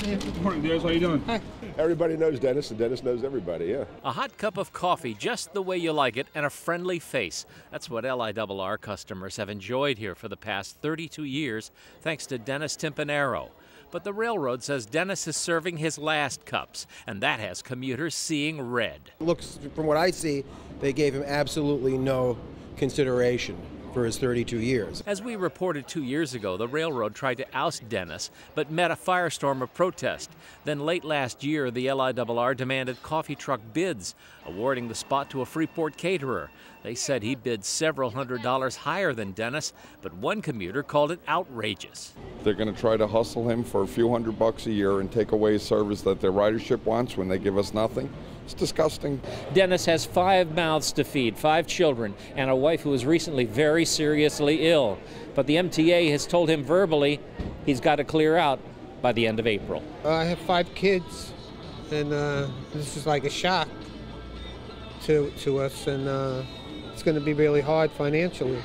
Good morning, Dennis. How you doing? Hi. Everybody knows Dennis, and Dennis knows everybody, yeah. A hot cup of coffee just the way you like it and a friendly face. That's what LIRR customers have enjoyed here for the past 32 years, thanks to Dennis Timpanaro. But the railroad says Dennis is serving his last cups, and that has commuters seeing red. Looks, from what I see, they gave him absolutely no consideration for his 32 years. As we reported 2 years ago, the railroad tried to oust Dennis, but met a firestorm of protest. Then late last year, the LIRR demanded coffee truck bids, awarding the spot to a Freeport caterer. They said he bid several $100s higher than Dennis, but one commuter called it outrageous. They're going to try to hustle him for a few $100 a year and take away service that their ridership wants when they give us nothing. It's disgusting. Dennis has 5 mouths to feed, 5 children, and a wife who was recently very seriously ill. But the MTA has told him verbally he's got to clear out by the end of April. I have 5 kids, and this is like a shock to us, and it's going to be really hard financially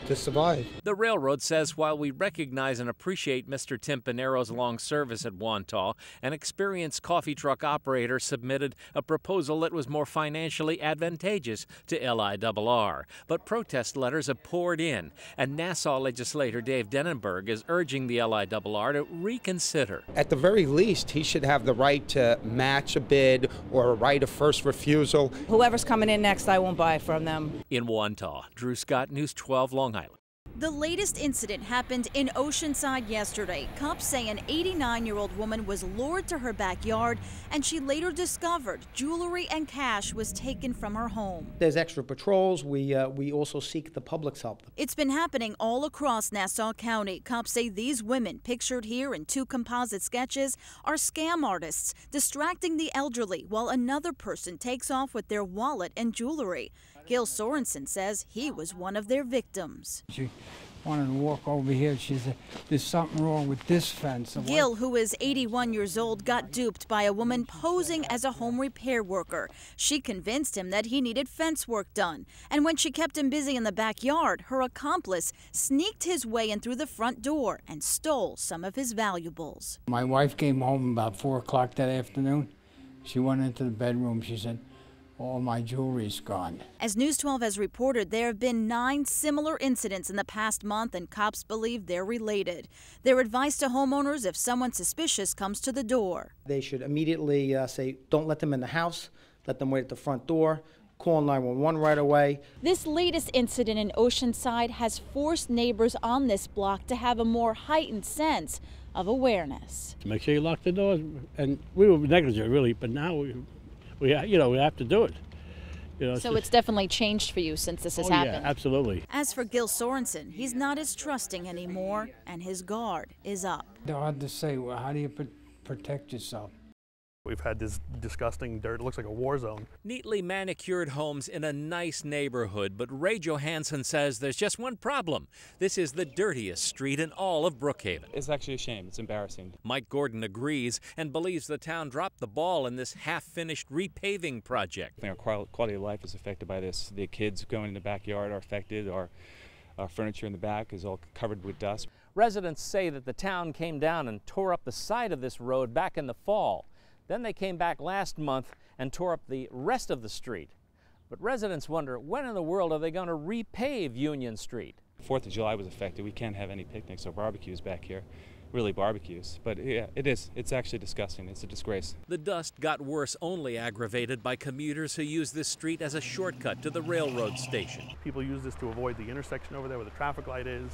to survive. The railroad says while we recognize and appreciate Mr. Timpanaro's long service at Wantagh, an experienced coffee truck operator submitted a proposal that was more financially advantageous to LIRR. But protest letters have poured in, and Nassau legislator Dave Denenberg is urging the LIRR to reconsider. At the very least, he should have the right to match a bid or a right of first refusal. Whoever's coming in next, I won't buy from them. In Wantagh, Drew Scott, News 12, Long Island. The latest incident happened in Oceanside yesterday. Cops say an 89-year-old woman was lured to her backyard, and she later discovered jewelry and cash was taken from her home. There's extra patrols. We also seek the public's help. It's been happening all across Nassau County. Cops say these women, pictured here in 2 composite sketches, are scam artists, distracting the elderly while another person takes off with their wallet and jewelry. Gil Sorensen says he was one of their victims. She wanted to walk over here. She said, there's something wrong with this fence. Gil, who is 81 years old, got duped by a woman posing as a home repair worker. She convinced him that he needed fence work done. And when she kept him busy in the backyard, her accomplice sneaked his way in through the front door and stole some of his valuables. My wife came home about 4 o'clock that afternoon. She went into the bedroom. She said, all my jewelry's gone. As News 12 has reported, there have been 9 similar incidents in the past month, and cops believe they're related. Their advice to homeowners: if someone suspicious comes to the door, They should immediately say, don't let them in the house, let them wait at the front door, call 911 right away. This latest incident in Oceanside has forced neighbors on this block to have a more heightened sense of awareness. Make sure you lock the doors, and we were negligent really, but now we have to do it. So it's definitely changed for you since this has happened. Yeah, absolutely. As for Gil Sorensen, he's not as trusting anymore, and his guard is up. It's hard to say, well, how do you protect yourself? We've had this disgusting dirt. It looks like a war zone. Neatly manicured homes in a nice neighborhood, but Ray Johansson says there's just one problem. This is the dirtiest street in all of Brookhaven. It's actually a shame. It's embarrassing. Mike Gordon agrees and believes the town dropped the ball in this half-finished repaving project. Our quality of life is affected by this. The kids going in the backyard are affected. Our furniture in the back is all covered with dust. Residents say that the town came down and tore up the side of this road back in the fall. Then they came back last month and tore up the rest of the street. But residents wonder, when in the world are they going to repave Union Street? 4th of July was affected. We can't have any picnics or barbecues back here. Really barbecues. But yeah, it is. It's actually disgusting. It's a disgrace. The dust got worse, only aggravated by commuters who use this street as a shortcut to the railroad station. People use this to avoid the intersection over there where the traffic light is.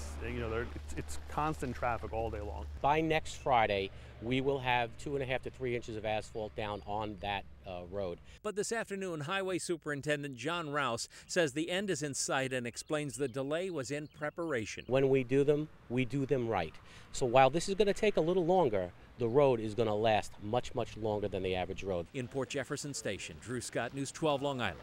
It's constant traffic all day long. By next Friday, we will have 2.5 to 3 inches of asphalt down on that road. But this afternoon, Highway Superintendent John Rouse says the end is in sight and explains the delay was in preparation. When we do them right. So while this is going to take a little longer, the road is going to last much, much longer than the average road. In Port Jefferson Station, Drew Scott, News 12, Long Island.